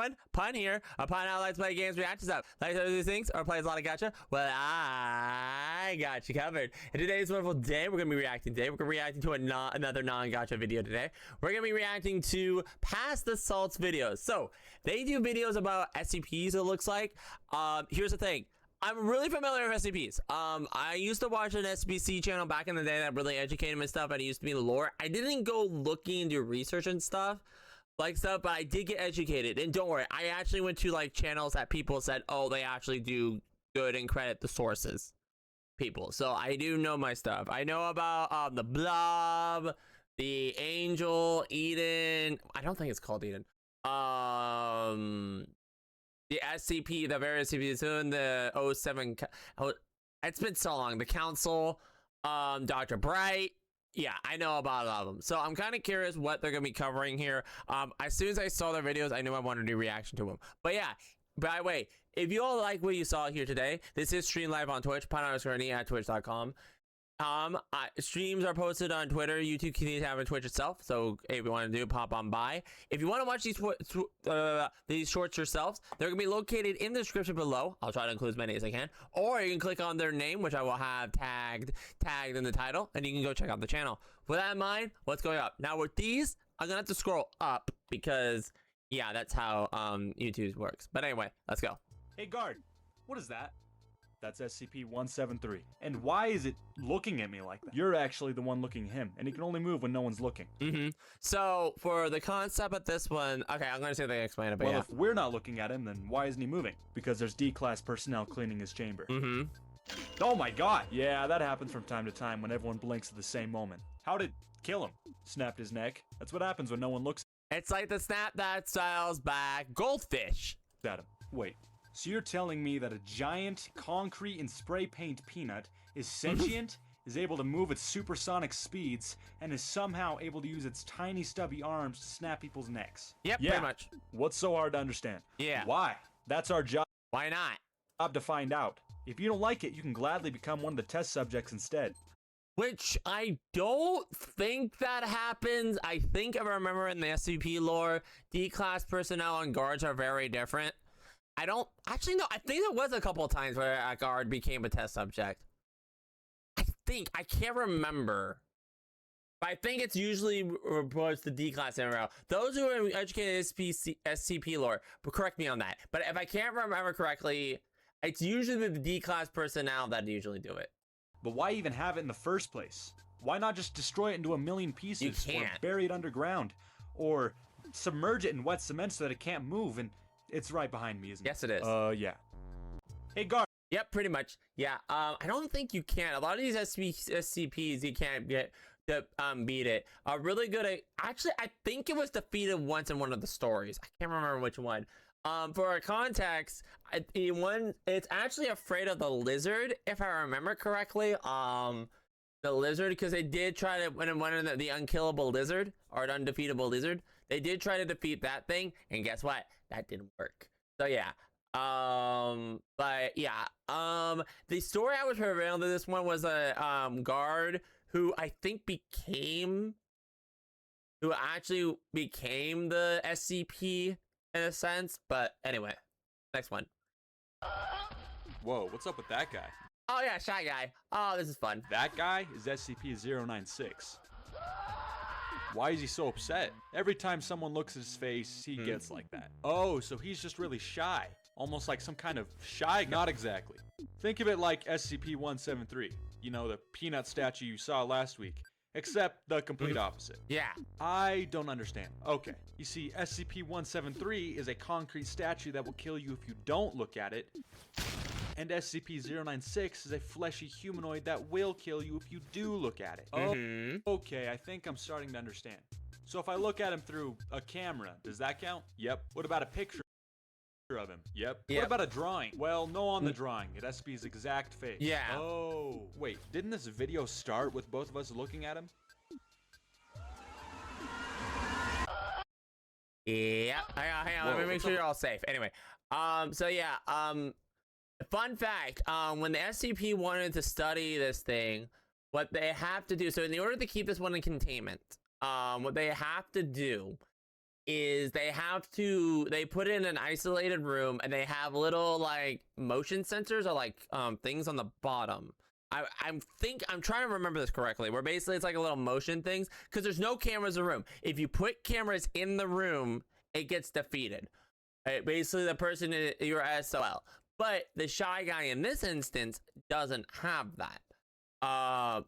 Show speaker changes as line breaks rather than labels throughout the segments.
everyone, Pun here. Pun how likes to play games, react to stuff. Like to do these things or plays a lot of gacha? Well, I got you covered. And today's wonderful day, we're gonna be reacting today. We're gonna be reacting to another non-gacha video today. We're gonna be reacting to Pass the Salts videos. So they do videos about SCPs, it looks like. Here's the thing. I'm really familiar with SCPs. I used to watch an SBC channel back in the day that really educated me and stuff, and it used to be the lore. I didn't go looking into research and stuff, but I did get educated. And don't worry, I actually went to like channels that people said, oh, they actually do good and credit the sources. People. So I do know my stuff. I know about the Blob, the Angel, Eden. I don't think it's called Eden. The SCP, the various SCPs, the 07. It's been so long. The Council, Dr. Bright. Yeah, I know about a lot of them. So I'm kind of curious what they're going to be covering here. As soon as I saw their videos, I knew I wanted to do a reaction to them. But yeah, by the way, if you all like what you saw here today, this is streamed live on Twitch, _Ernie at twitch.com. Streams are posted on Twitter, YouTube can have a Twitch itself, so if you want to do, pop on by. If you want to watch these shorts yourselves, they're gonna be located in the description below. I'll try to include as many as I can, or you can click on their name, which I will have tagged in the title, and you can go check out the channel. With that in mind, what's going up now with these? I'm gonna have to scroll up because yeah, that's how YouTube works. But anyway, let's go.
Hey guard, what is that? That's SCP-173. And why is it looking at me like that? You're actually the one looking at him, and he can only move when no one's looking.
So, for the concept of this one, okay, I'm going to see if they explain it, but
well,
yeah.
If we're not looking at him, then why isn't he moving? Because there's D-class personnel cleaning his chamber. Oh my god! Yeah, that happens from time to time when everyone blinks at the same moment. How'd it kill him? Snapped his neck. That's what happens when no one looks
It's like the snap that styles back goldfish.
at him. Wait. So you're telling me that a giant concrete and spray paint peanut is sentient, is able to move at supersonic speeds, and is somehow able to use its tiny stubby arms to snap people's necks?
Yep, pretty much.
What's so hard to understand?
Yeah.
Why? That's our job
Why not?
to find out. If you don't like it, you can gladly become one of the test subjects instead.
Which I don't think that happens. I think if I remember in the SCP lore, D-class personnel and guards are very different. I don't actually know. I think there was a couple of times where a guard became a test subject. I can't remember. But I think it's usually reports to D-class MRL. Those who are educated in SCP lore, but correct me on that. But if I can't remember correctly, it's usually the D-class personnel that usually do it.
But why even have it in the first place? Why not just destroy it into a million pieces?
You can't.
Or bury it underground? Or submerge it in wet cement so that it can't move? And it's right behind me, isn't it?
Yes, it is.
Yeah. Hey, guard.
Yep, pretty much. Yeah. I don't think you can. A lot of these SCPs you can't get to beat it. Really good at. Actually, I think it was defeated once in one of the stories. I can't remember which one. For our context, it's actually afraid of the lizard, if I remember correctly. The lizard, because they did try to when the unkillable lizard or an undefeatable lizard, they did try to defeat that thing, and guess what? That didn't work. So yeah. But yeah. The story I was revealed to this one was a guard who I think actually became the SCP in a sense. But anyway, next one.
Whoa, what's up with that guy?
Oh yeah, Shy Guy. Oh, this is fun.
That guy is SCP-096. Why is he so upset? Every time someone looks at his face, he gets like that. Oh, so he's just really shy. Almost like some kind of shy guy. Not exactly. Think of it like SCP-173. You know, the peanut statue you saw last week. Except the complete opposite.
Yeah.
I don't understand. Okay. You see, SCP-173 is a concrete statue that will kill you if you don't look at it. And SCP-096 is a fleshy humanoid that will kill you if you do look at it. Oh, okay, I think I'm starting to understand. So if I look at him through a camera, does that count? Yep. What about a picture of him? Yep. What about a drawing? Well, no on the drawing. It has to be his exact face.
Yeah.
Oh, wait, didn't this video start with both of us looking at him?
Yeah. Hang on. Let me make sure you're all safe. Anyway, so yeah, fun fact, when the SCP wanted to study this thing, what they have to do, so in order to keep this one in containment, what they have to do is they put in an isolated room and they have little like motion sensors or like things on the bottom. I'm trying to remember this correctly, where basically it's like a little motion things, because there's no cameras in the room. If you put cameras in the room, it gets defeated. Basically the person is your SOL. But the shy guy in this instance doesn't have that.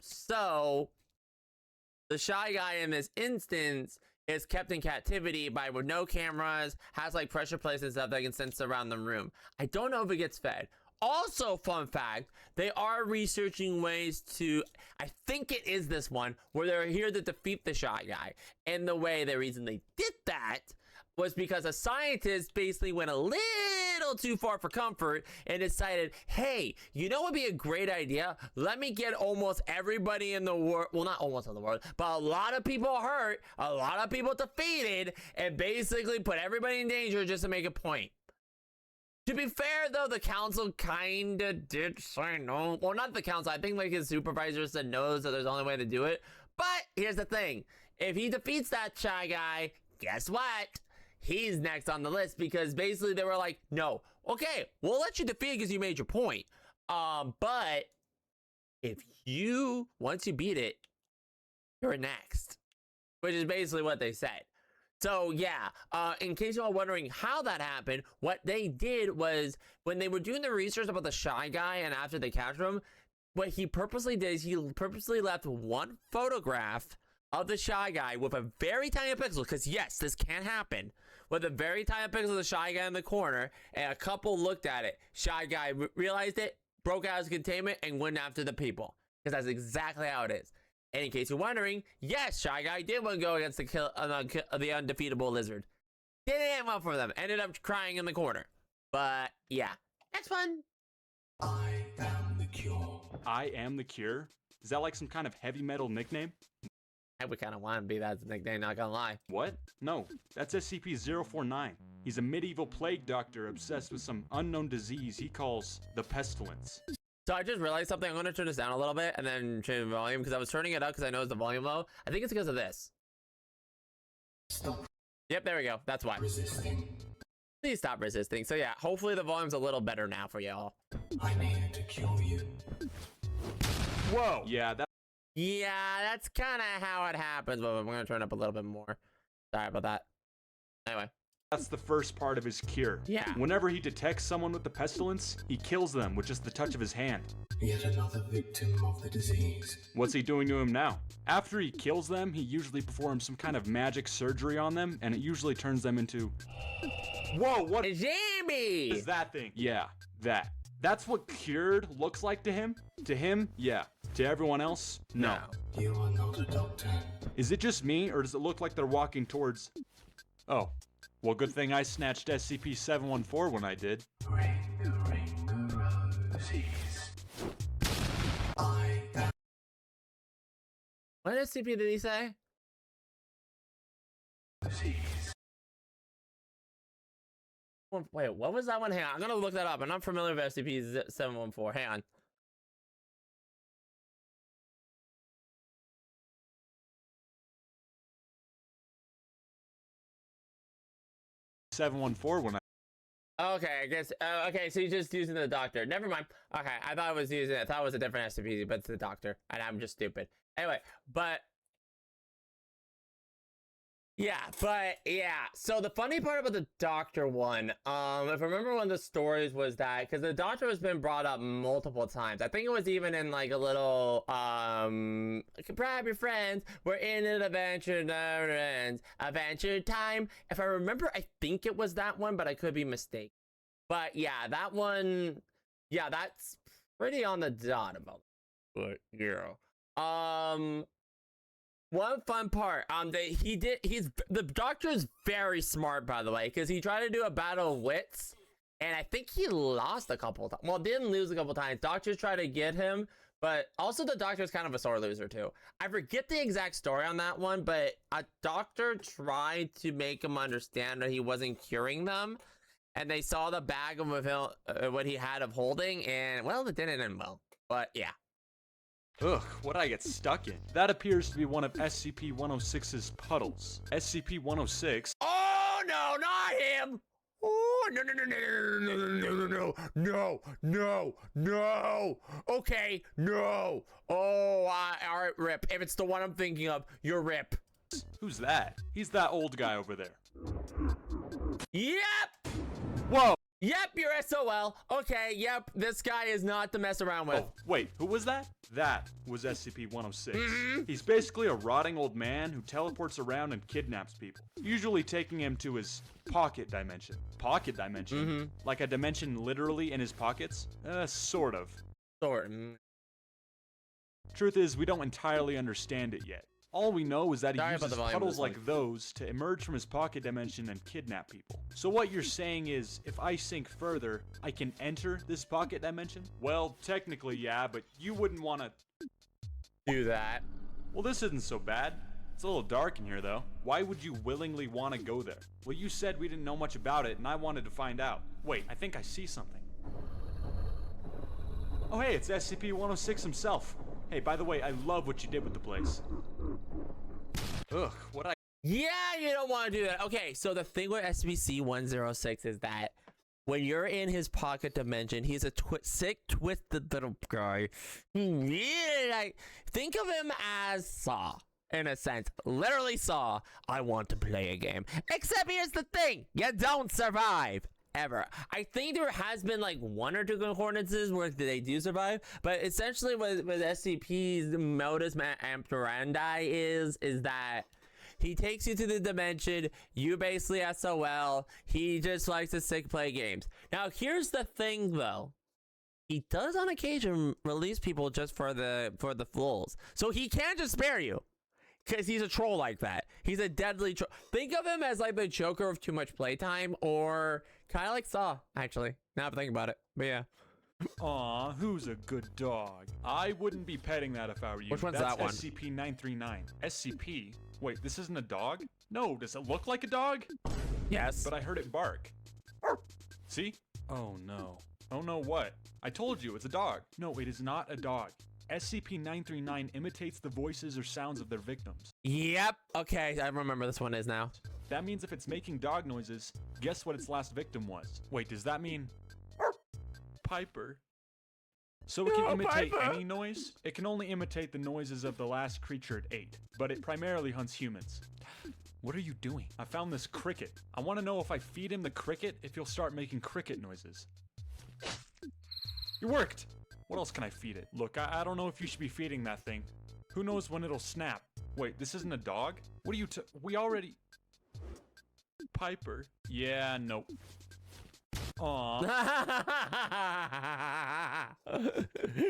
So the shy guy in this instance is kept in captivity with no cameras, has like pressure plates and stuff that can sense around the room. I don't know if it gets fed. Also, fun fact, they are researching ways to, I think it is this one, where they're here to defeat the shy guy. And the reason they did that was because a scientist basically went a little too far for comfort and decided, hey, you know what would be a great idea? Let me get almost everybody in the world, well, not almost in the world, but a lot of people hurt, a lot of people defeated, and basically put everybody in danger just to make a point. To be fair, though, the council kind of did say no. Well, not the council. I think like his supervisor said no, so there's the only way to do it. But here's the thing. If he defeats that shy guy, guess what? He's next on the list, because basically they were like, no, okay, we'll let you defeat it because you made your point. But once you beat it, you're next. Which is basically what they said. So yeah, in case you're all wondering how that happened, what they did was when they were doing the research about the shy guy and after they captured him, what he purposely did is he purposely left one photograph of the shy guy with a very tiny pixel, because yes, this can happen, with a very tiny pixel of the shy guy in the corner, and a couple looked at it. Shy guy realized it, broke out his containment, and went after the people, because that's exactly how it is. And in case you're wondering, yes, Shy Guy did want to go against the undefeatable lizard. Didn't end well for them. Ended up crying in the corner. But yeah, that's fun.
I am the cure.
I am the cure? Is that like some kind of heavy metal nickname?
I would kind of want to be that nickname, not gonna lie.
What? No, that's SCP-049. He's a medieval plague doctor obsessed with some unknown disease he calls the pestilence.
So I just realized something. I'm going to turn this down a little bit and then change the volume, because I was turning it up because I noticed the volume low. I think it's because of this.
Stop
Yep, there we go. That's why.
resisting.
Please stop resisting. So yeah, hopefully the volume's a little better now for y'all.
I'm here to cure you.
Whoa! Yeah,
that's kind of how it happens, but I'm going to turn up a little bit more. Sorry about that. Anyway.
that's the first part of his cure.
Yeah.
Whenever he detects someone with the pestilence, he kills them with just the touch of his hand.
Yet another victim of the disease.
What's he doing to him now? After he kills them, he usually performs some kind of magic surgery on them, and it usually turns them into... Whoa, what
Jamie!
is that thing? Yeah, that. That's what cured looks like to him? To him, yeah. To everyone else, no.
You are not a doctor.
Is it just me, or does it look like they're walking towards... Oh. Well, good thing I snatched SCP-714 when I did.
Ring the roses. I am
What SCP did he say?
roses.
Wait, what was that one? Hang on, I'm gonna look that up. I'm not familiar with SCP-714. Hang on.
.714 when I...
Okay, I guess. Okay, so you're just using the doctor. Never mind. Okay, I thought it was a different SCP, but it's the doctor, and I'm just stupid. Anyway, but yeah. So the funny part about the doctor one, if I remember one of the stories was that because the doctor has been brought up multiple times. I think it was even in like a little grab your friends. We're in an adventure, never ends. Adventure time. If I remember, I think it was that one, but I could be mistaken. But yeah, that one. Yeah, that's pretty on the dot about. But yeah. One fun part, the doctor's very smart, by the way, because he tried to do a battle of wits, and I think he lost a couple times. Well, didn't lose a couple times. Doctors tried to get him, but also the doctor's kind of a sore loser too. I forget the exact story on that one, but a doctor tried to make him understand that he wasn't curing them, and they saw the bag of what he had of holding, and well, it didn't end well. But yeah.
Ugh, what'd I get stuck in? That appears to be one of SCP-106's puddles. SCP-106...
Oh! no, not him. Oh, no, no, no, no, no, no, no, no, no. Okay, no. Oh, all right, Rip. If it's the one I'm thinking of, you're Rip.
Who's that? He's that old guy over there.
Yep.
Whoa!
Yep, you're SOL. Okay, yep, this guy is not to mess around with.
Oh, wait, who was that? That was SCP-106. He's basically a rotting old man who teleports around and kidnaps people, usually taking him to his pocket dimension. Pocket dimension? Like a dimension literally in his pockets? Sort of.
Sort.
Truth is, we don't entirely understand it yet. All we know is that he
Sorry about
uses
the volume
puddles
of this
like those to emerge from his pocket dimension and kidnap people. So what you're saying is, if I sink further, I can enter this pocket dimension? Well, technically yeah, but you wouldn't want to
do that.
Well, this isn't so bad. It's a little dark in here though. Why would you willingly want to go there? Well, you said we didn't know much about it and I wanted to find out. Wait, I think I see something. Oh hey, it's SCP-106 himself. Hey, by the way, I love what you did with the place. Ugh,
Yeah, you don't want to do that. Okay, so the thing with SCP-106 is that when you're in his pocket dimension, he's a sick, twisted little guy. Think of him as Saw, in a sense. Literally Saw, I want to play a game. Except here's the thing, you don't survive. Ever. I think there has been like 1 or 2 concordances where they do survive, but essentially what SCP's modus operandi is that he takes you to the dimension, you basically SOL, he just likes to sick play games. Now here's the thing though, he does on occasion release people just for the fools, so he can't just spare you. Because he's a troll like that. He's a deadly troll. Think of him as like the Joker of too much playtime, or kind of like Saw, actually. Now I'm thinking about it. But yeah.
Aw, who's a good dog? I wouldn't be petting that if I were you.
Which one's
That's
that one?
SCP-939. SCP? Wait, this isn't a dog? No, does it look like a dog?
Yes.
But I heard it bark. See? Oh no. Oh no what? I told you, it's a dog. No, it is not a dog. SCP-939 imitates the voices or sounds of their victims.
Yep. Okay, I remember this one is now.
That means if it's making dog noises, guess what its last victim was? Wait, does that mean Piper? So it can imitate any noise? It can only imitate the noises of the last creature it ate, but it primarily hunts humans. What are you doing? I found this cricket. I want to know if I feed him the cricket, if he'll start making cricket noises. It worked! What else can I feed it? Look, I don't know if you should be feeding that thing. Who knows when it'll snap? Wait, this isn't a dog? What are you we already... Piper? Yeah, nope. Aww.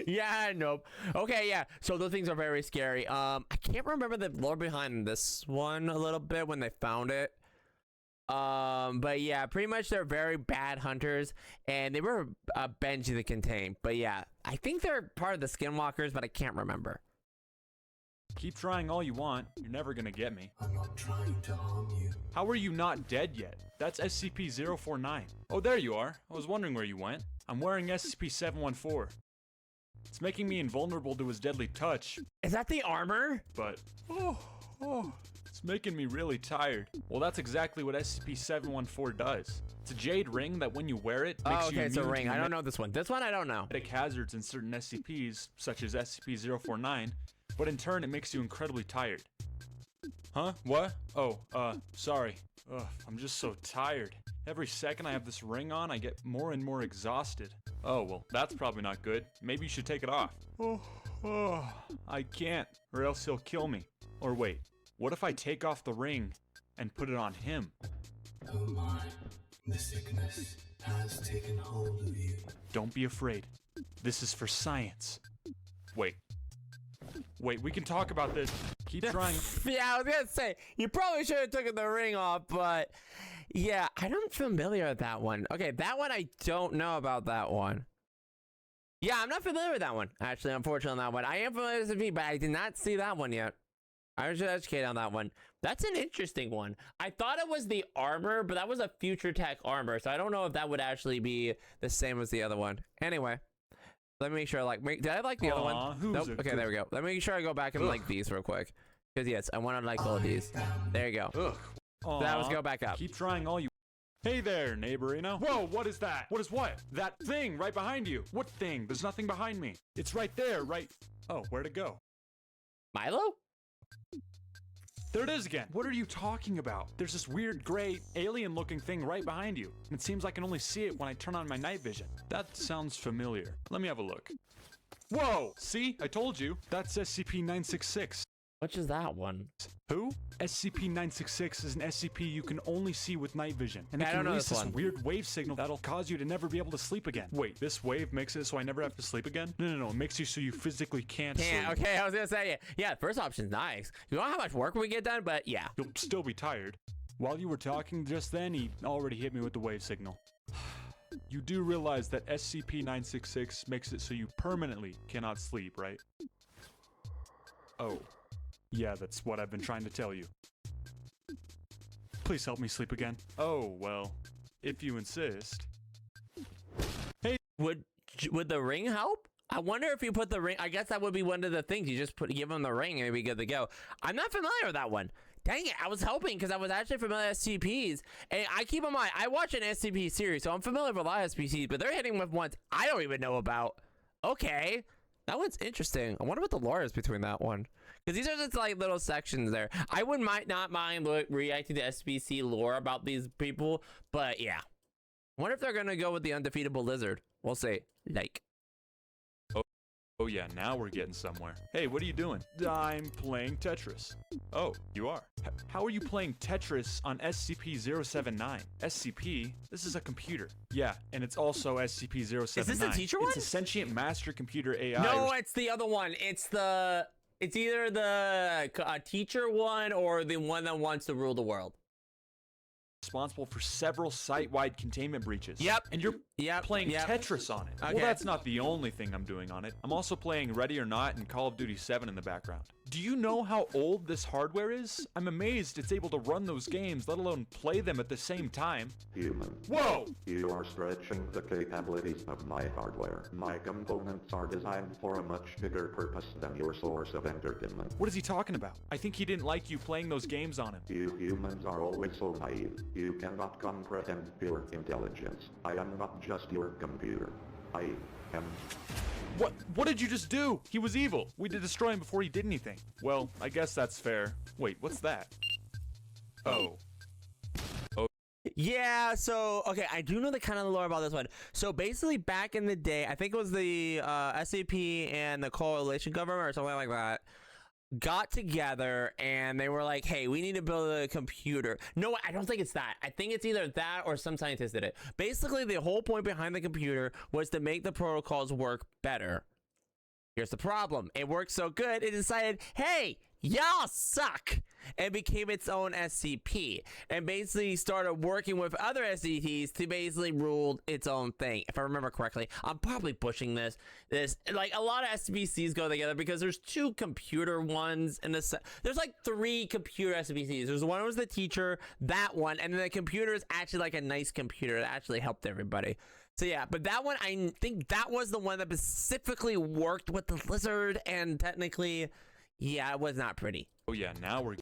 Yeah, nope. Okay, yeah. So those things are very scary. I can't remember the lore behind this one a little bit when they found it. But yeah, pretty much they're very bad hunters, and they were Benji the Contain. But yeah, I think they're part of the Skinwalkers, but I can't remember.
Keep trying all you want. You're never gonna get me.
I'm not trying to harm you.
How are you not dead yet? That's SCP-049. Oh, there you are. I was wondering where you went. I'm wearing SCP-714. It's making me invulnerable to his deadly touch,
Is that the armor?
but... It's making me really tired. Well, that's exactly what SCP-714 does. It's a jade ring that when you wear it, makes you
okay, it's a
immune
ring.
to
I don't know this one. This one I don't know.
magnetic hazards in certain SCPs, such as SCP-049, but in turn it makes you incredibly tired. Huh? What? Oh, sorry. Ugh, I'm just so tired. Every second I have this ring on, I get more and more exhausted. Oh, well, that's probably not good. Maybe you should take it off. I can't, or else he'll kill me. Or wait, what if I take off the ring and put it on him?
Oh my, the sickness has taken hold of you.
Don't be afraid. This is for science. Wait, we can talk about this. Keep trying.
Yeah, I was gonna say, you probably should have taken the ring off, but yeah, I'm familiar with that one. Okay, that one I don't know about that one. Yeah, I'm not familiar with that one, actually, unfortunately, on that one. I am familiar with SCP, but I did not see that one yet. I was just educated on that one. That's an interesting one. I thought it was the armor, but that was a future tech armor, so I don't know if that would actually be the same as the other one. Anyway, let me make sure, did I like the other one? Nope. Okay, there we go. Let me make sure I go back and like these real quick. Because yes, I want to like all of these. There you go.
Ugh.
So now let's go back up.
Keep trying all you... Hey there, neighborino. Whoa, what is that? What is what? That thing right behind you. What thing? There's nothing behind me. It's right there, right... Oh, where'd it go?
Milo?
There it is again. What are you talking about? There's this weird gray alien-looking thing right behind you. And it seems I can only see it when I turn on my night vision. That sounds familiar. Let me have a look. Whoa! See? I told you. That's SCP-966.
Which is that one?
Who? SCP-966 is an SCP you can only see with night vision. And it
I
can
don't know
release
this
this
one.
weird wave signal that'll cause you to never be able to sleep again. Wait, this wave makes it so I never have to sleep again? No. It makes you so you physically can't sleep.
Okay, I was gonna say, yeah, first option's nice. You don't know how much work we get done, but yeah.
You'll still be tired. While you were talking just then, he already hit me with the wave signal. You do realize that SCP-966 makes it so you permanently cannot sleep, right? Oh. Yeah, that's what I've been trying to tell you. Please help me sleep again. Oh, well, if you insist. Hey,
Would the ring help? I wonder if you put the ring. I guess that would be one of the things. You just give him the ring and it'd be good to go. I'm not familiar with that one. Dang it, I was hoping because I was actually familiar with SCPs. And I keep in mind, I watch an SCP series, so I'm familiar with a lot of SCPs, but they're hitting with ones I don't even know about. Okay, that one's interesting. I wonder what the lore is between that one. Because these are just like little sections there. I might not mind reacting to SBC lore about these people, but yeah. I wonder if they're gonna go with the undefeatable lizard. We'll see. Like.
Oh yeah, now we're getting somewhere. Hey, what are you doing? I'm playing Tetris. Oh, you are? How are you playing Tetris on SCP-079? SCP? This is a computer. Yeah, and it's also SCP-079.
Is this the teacher one?
It's a sentient master computer AI.
No, it's the other one. It's either the teacher one or the one that wants to rule the world.
Responsible for several site-wide containment breaches.
Yep.
And you're playing Tetris on it.
Okay.
Well, that's not the only thing I'm doing on it. I'm also playing Ready or Not and Call of Duty 7 in the background. Do you know how old this hardware is? I'm amazed it's able to run those games, let alone play them at the same time.
Human.
Whoa!
You are stretching the capabilities of my hardware. My components are designed for a much bigger purpose than your source of entertainment.
What is he talking about? I think he didn't like you playing those games on him.
You humans are always so naive. You cannot comprehend pure intelligence. I am not just your computer. I am...
What did you just do? He was evil. We did destroy him before he did anything. Well, I guess that's fair. Wait, what's that? Oh.
Yeah, so, okay, I do know the kind of lore about this one. So basically back in the day, I think it was the SCP and the coalition government or something like that, got together and they were like, hey, we need to build a computer. No, I don't think it's that. I think it's either that or some scientist did it. Basically, the whole point behind the computer was to make the protocols work better. Here's the problem. It worked so good, it decided, hey, y'all suck, and became its own SCP, and basically started working with other SCPs to basically rule its own thing. If I remember correctly, I'm probably pushing this. Like, a lot of SCPs go together because there's two computer ones in the there's like 3 computer SCPs. There's one was the teacher, that one, and then the computer is actually like a nice computer that actually helped everybody. So yeah, but that one, I think that was the one that specifically worked with the lizard, and technically, yeah, it was not pretty.
Oh yeah, now we're...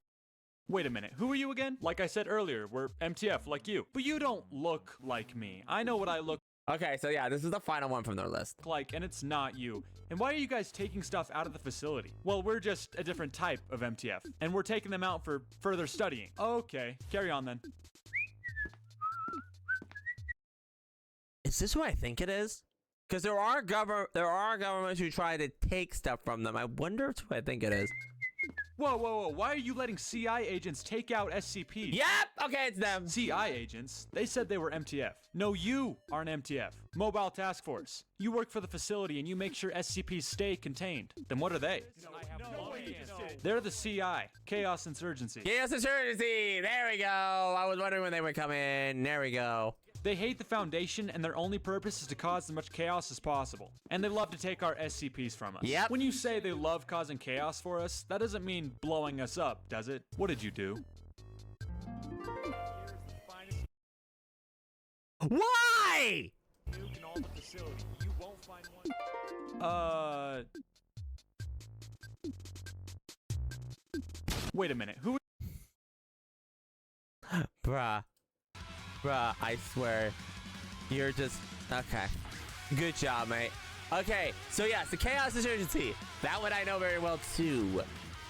Wait a minute, who are you again? Like I said earlier, we're MTF, like you. But you don't look like me. I know what I look
Okay, so yeah, this is the final one from their list.
like, and it's not you. And why are you guys taking stuff out of the facility? Well, we're just a different type of MTF, and we're taking them out for further studying. Okay, carry on then.
Is this what I think it is? Because there are governments who try to take stuff from them. I wonder if it's what I think it is.
Whoa, why are you letting CI agents take out SCP?
Yep, okay, it's them.
CI agents? They said they were MTF. No, you are an MTF. Mobile Task Force. You work for the facility and you make sure SCPs stay contained. Then what are they? They're the CI. Chaos Insurgency.
Chaos Insurgency! There we go! I was wondering when they would come in. There we go.
They hate the Foundation, and their only purpose is to cause as much chaos as possible. And they love to take our SCPs from us.
Yep.
When you say they love causing chaos for us, that doesn't mean blowing us up, does it? What did you do?
Why?
Wait a minute. Who?
Bruh. Bruh, I swear. You're just... Okay. Good job, mate. Okay, so yes, the Chaos Insurgency. That one I know very well, too.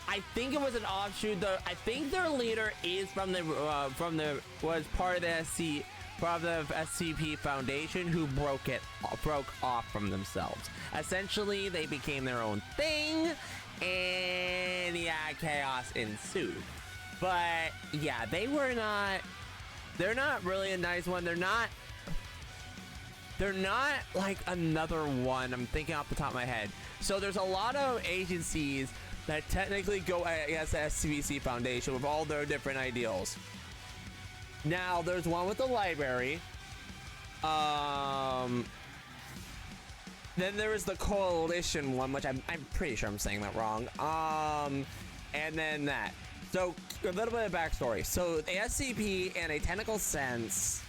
I think it was an offshoot, though. I think their leader is was part of the SCP Foundation who broke off from themselves. Essentially, they became their own thing, and yeah, chaos ensued. But yeah, they're not really a nice one. They're not like another one. I'm thinking off the top of my head. So there's a lot of agencies that technically go against the SCVC Foundation with all their different ideals. Now there's one with the library. Then there is the coalition one, which I'm pretty sure I'm saying that wrong. And then that. So a little bit of backstory. So the SCP, in a technical sense,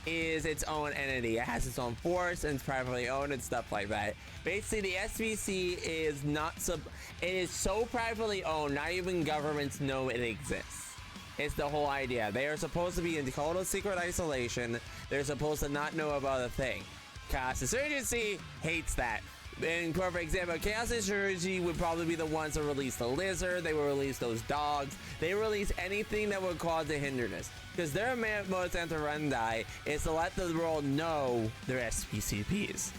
is its own entity. It has its own force and it's privately owned and stuff like that. Basically, the SVC is it is so privately owned, not even governments know it exists. It's the whole idea. They are supposed to be in total secret isolation. They're supposed to not know about a thing. Chaos Insurgency hates that. In perfect example, Chaos Insurgency would probably be the ones that release the lizard. They will release those dogs. They release anything that would cause a hindrance. Because their modus operandi is to let the world know they're SPCPs,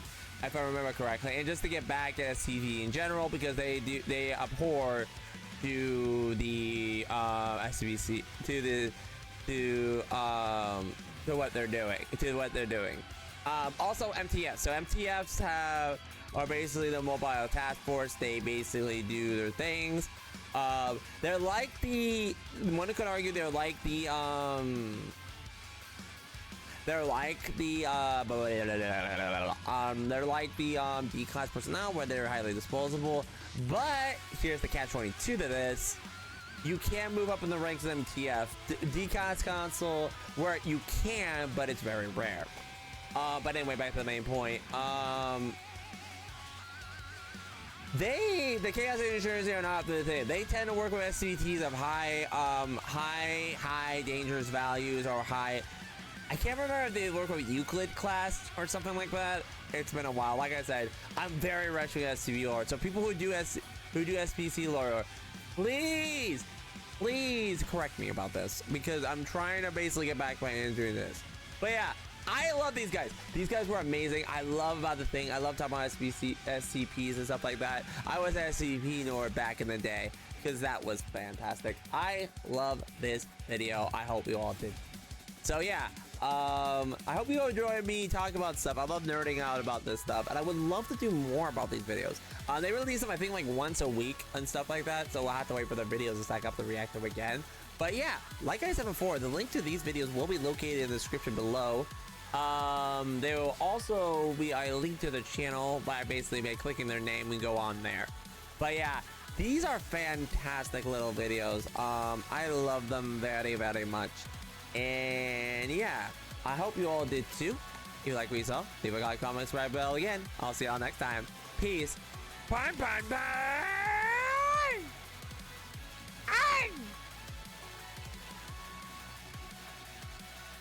if I remember correctly. And just to get back at SCP in general, because they abhor to the SCVC, to what they're doing. Also MTFs. So MTFs are basically the mobile task force. They basically do their things. They're like one could argue they're like the D-class personnel, where they're highly disposable. But here's the catch-22 to this: you can move up in the ranks of MTF. D-class console, where you can, but it's very rare. But anyway, back to the main point. The Chaos Insurers are not the thing. They tend to work with SCTs of high dangerous values, or high. I can't remember if they work with Euclid class or something like that. It's been a while. Like I said, I'm very rushed with SCV lore. So people who do SPC lore, please correct me about this, because I'm trying to basically get back by doing this. But yeah, I love these guys. These guys were amazing. I love about the thing. I love talking about SCPs and stuff like that. I was an SCP nerd back in the day, because that was fantastic. I love this video. I hope you all did. So yeah, I hope you all enjoyed me talking about stuff. I love nerding out about this stuff, and I would love to do more about these videos. They release them, I think, like once a week and stuff like that, so we'll have to wait for the videos to stack up to react to them again. But yeah, like I said before, the link to these videos will be located in the description below. There will also be a link to the channel by clicking their name and go on there. But yeah, these are fantastic little videos. I love them very, very much. And yeah, I hope you all did too. If you like what you saw, leave a like, comment, subscribe, bell again. I'll see y'all next time. Peace. Bye, bye, bye.